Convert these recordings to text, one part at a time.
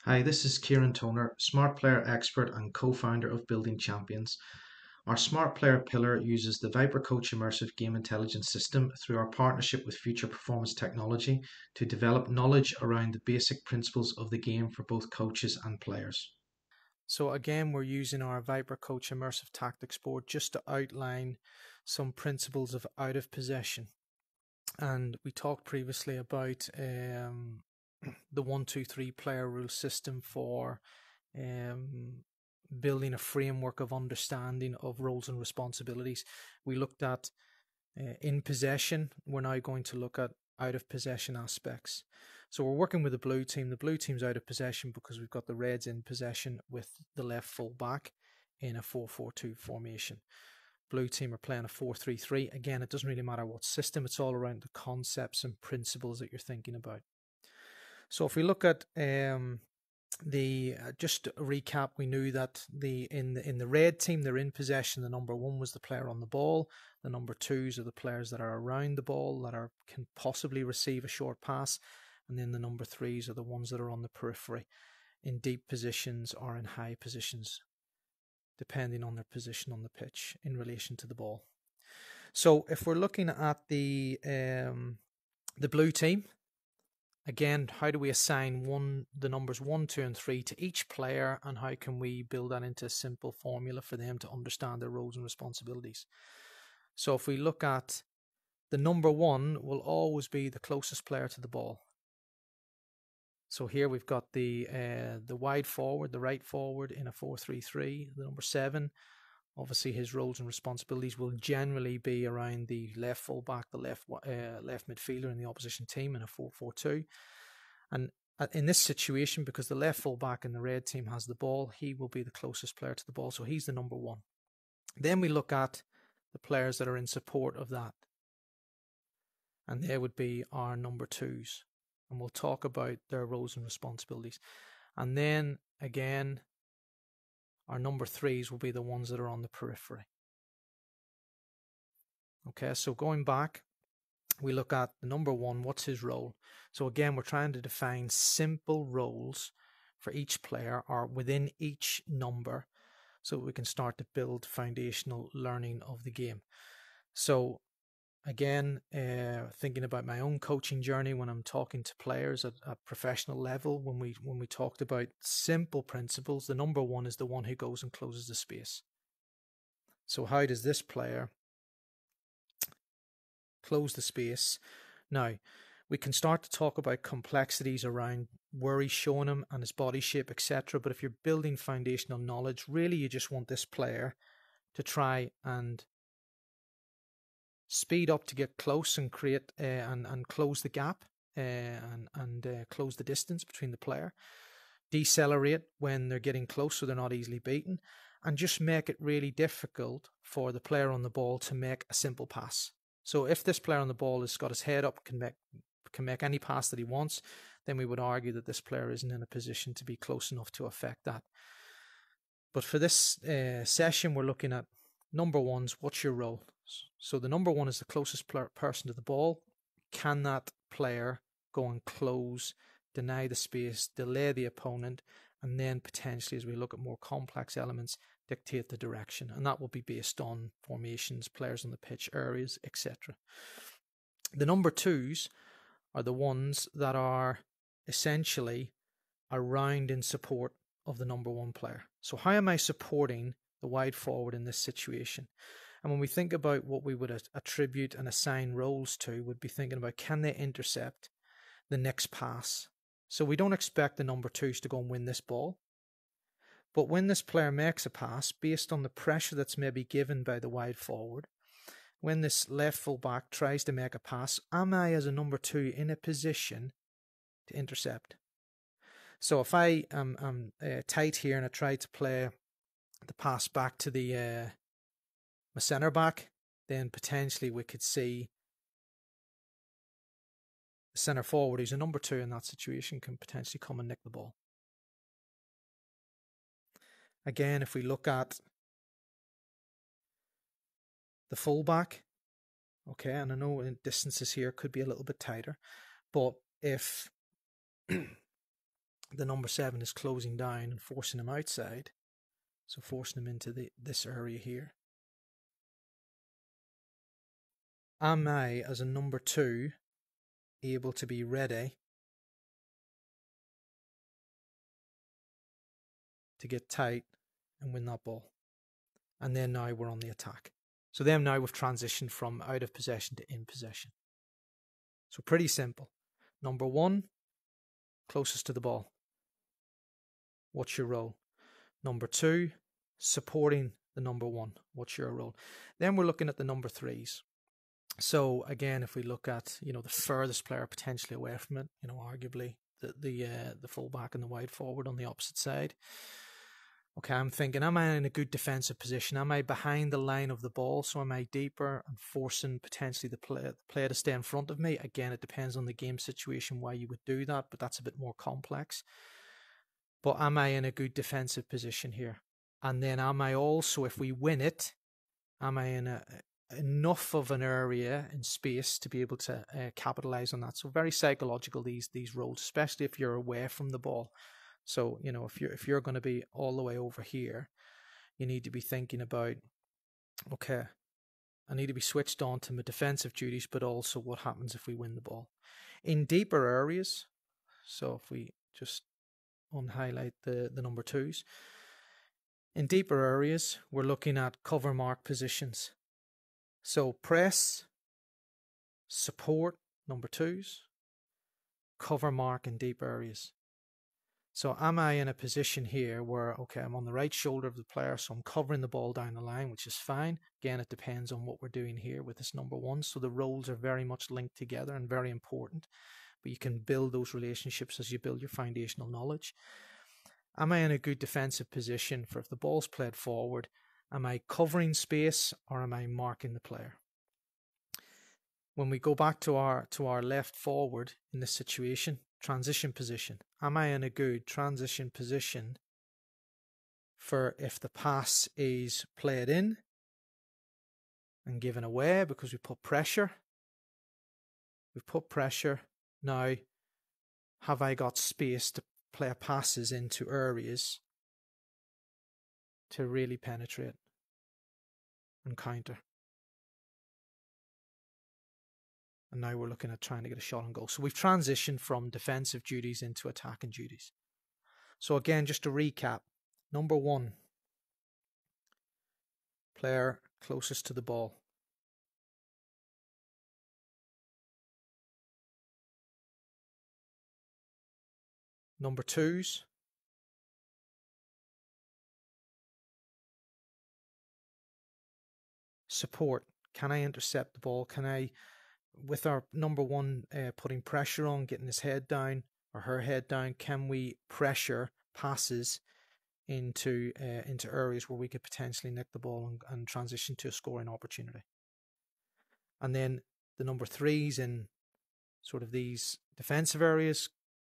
Hi, this is Kieran Toner, Smart Player expert and co-founder of Building Champions. Our Smart Player pillar uses the Viper Coach Immersive Game Intelligence System through our partnership with Future Performance Technology to develop knowledge around the basic principles of the game for both coaches and players. So again, we're using our Viper Coach Immersive Tactics board just to outline some principles of out of possession. And we talked previously about the 1-2-3 player rule system for building a framework of understanding of roles and responsibilities. We looked at in possession. We're now going to look at out of possession aspects. So we're working with the blue team. The blue team's out of possession because we've got the reds in possession with the left full back in a 4-4-2 formation. Blue team are playing a 4-3-3. Again, it doesn't really matter what system. It's all around the concepts and principles that you're thinking about. So if we look at just to recap, we knew that in the red team, they're in possession. The number one was the player on the ball. The number twos are the players that are around the ball that can possibly receive a short pass, and then the number threes are the ones that are on the periphery, in deep positions or in high positions, depending on their position on the pitch in relation to the ball. So if we're looking at the blue team. Again, how do we assign the numbers 1, 2, and 3 to each player, and how can we build that into a simple formula for them to understand their roles and responsibilities? So if we look at the number 1 will always be the closest player to the ball. So here we've got the wide forward, the right forward in a 4-3-3, the number 7. Obviously, his roles and responsibilities will generally be around the left fullback, the left midfielder in the opposition team in a 4-4-2. And in this situation, because the left fullback in the red team has the ball, he will be the closest player to the ball. So he's the number 1. Then we look at the players that are in support of that. And they would be our number 2s. And we'll talk about their roles and responsibilities. And then, again, our number 3s will be the ones that are on the periphery. Okay, so going back, we look at the number 1, what's his role? So again, we're trying to define simple roles for each player or within each number so we can start to build foundational learning of the game. So again, thinking about my own coaching journey when I'm talking to players at a professional level, when we talked about simple principles, the number 1 is the one who goes and closes the space. So how does this player close the space? Now, we can start to talk about complexities around where he's showing him and his body shape, etc. But if you're building foundational knowledge, really you just want this player to try and speed up to get close and create and close the gap and close the distance between the player. Decelerate when they're getting close so they're not easily beaten, and just make it really difficult for the player on the ball to make a simple pass. So if this player on the ball has got his head up, can make any pass that he wants, then we would argue that this player isn't in a position to be close enough to affect that. But for this session, we're looking at number 1s, what's your role? So the number 1 is the closest person to the ball. Can that player go and close, deny the space, delay the opponent, and then potentially, as we look at more complex elements, dictate the direction? And that will be based on formations, players on the pitch, areas, etc. The number 2s are the ones that are essentially around in support of the number 1 player. So how am I supporting the wide forward in this situation? And when we think about what we would attribute and assign roles to, we'd be thinking about, can they intercept the next pass? So we don't expect the number 2s to go and win this ball. But when this player makes a pass, based on the pressure that's maybe given by the wide forward, when this left full back tries to make a pass, am I as a number 2 in a position to intercept? So if I am tight here and I try to play the pass back to the my centre back, then potentially we could see the centre forward, who's a number 2 in that situation, can potentially come and nick the ball. Again, if we look at the fullback, okay, and I know distances here could be a little bit tighter, but if the number 7 is closing down and forcing him outside. So forcing him into this area here. Am I, as a number 2, able to be ready to get tight and win that ball? And then now we're on the attack. So then now we've transitioned from out of possession to in possession. So pretty simple. Number 1, closest to the ball. What's your role? Number 2, supporting the number 1. What's your role? Then we're looking at the number 3s. So again, if we look at, the furthest player potentially away from it, arguably the fullback and the wide forward on the opposite side. Okay, I'm thinking, am I in a good defensive position? Am I behind the line of the ball? So am I deeper and forcing potentially the player to stay in front of me? Again, it depends on the game situation why you would do that, but that's a bit more complex. But am I in a good defensive position here? And then am I also, if we win it, am I in enough of an area in space to be able to capitalize on that? So very psychological, these roles, especially if you're away from the ball. So, if you're going to be all the way over here, you need to be thinking about, okay, I need to be switched on to my defensive duties, but also what happens if we win the ball. In deeper areas, so if we just unhighlight the number 2s, in deeper areas, we're looking at cover mark positions. So press, support, number 2s, cover mark in deep areas. So am I in a position here where, okay, I'm on the right shoulder of the player, so I'm covering the ball down the line, which is fine. Again, it depends on what we're doing here with this number 1. So the roles are very much linked together and very important. But you can build those relationships as you build your foundational knowledge. Am I in a good defensive position for if the ball's played forward? Am I covering space or am I marking the player? When we go back to our left forward in this situation, transition position. Am I in a good transition position for if the pass is played in and given away because we put pressure? We've put pressure. Now, have I got space to play passes into areas to really penetrate and counter? And now we're looking at trying to get a shot on goal. So we've transitioned from defensive duties into attacking duties. So again, just to recap, number 1, player closest to the ball. Number 2s, support. Can I intercept the ball? Can I, with our number 1 putting pressure on, getting his head down or her head down, can we pressure passes into areas where we could potentially nick the ball and transition to a scoring opportunity? And then the number 3s in sort of these defensive areas,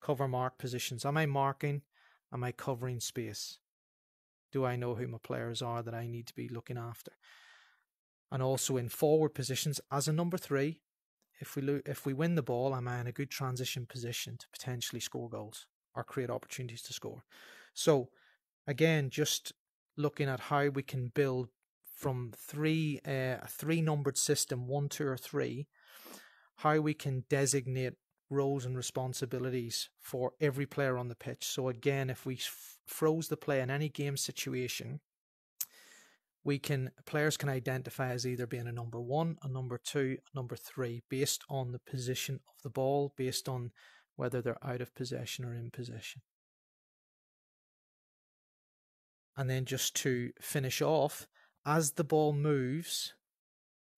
cover mark positions. Am I marking? Am I covering space? Do I know who my players are that I need to be looking after? And also in forward positions, as a number 3, if we win the ball, am I in a good transition position to potentially score goals or create opportunities to score? So again, just looking at how we can build from a 3 numbered system, 1, 2, or 3, how we can designate roles and responsibilities for every player on the pitch. So again, if we froze the play in any game situation, players can identify as either being a number 1, a number 2, a number 3, based on the position of the ball, based on whether they're out of possession or in possession. And then just to finish off, as the ball moves,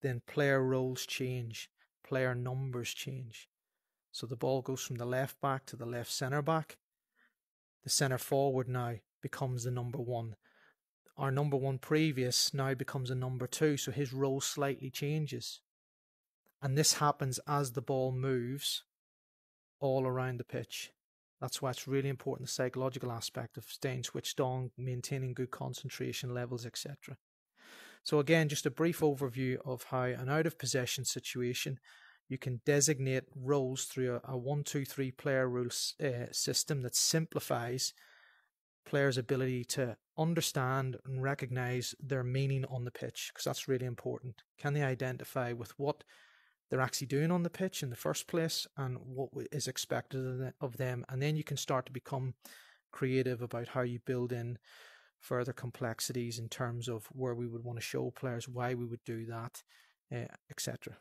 then player roles change, player numbers change. So the ball goes from the left back to the left centre back. The centre forward now becomes the number 1. Our number 1 previous now becomes a number 2, so his role slightly changes. And this happens as the ball moves all around the pitch. That's why it's really important, the psychological aspect of staying switched on, maintaining good concentration levels, etc. So again, just a brief overview of how an out of possession situation, You can designate roles through a 1-2-3 player rules system that simplifies players' ability to understand and recognize their meaning on the pitch, because that's really important. Can they identify with what they're actually doing on the pitch in the first place and what is expected of them? And then you can start to become creative about how you build in further complexities in terms of where we would want to show players, why we would do that, etc.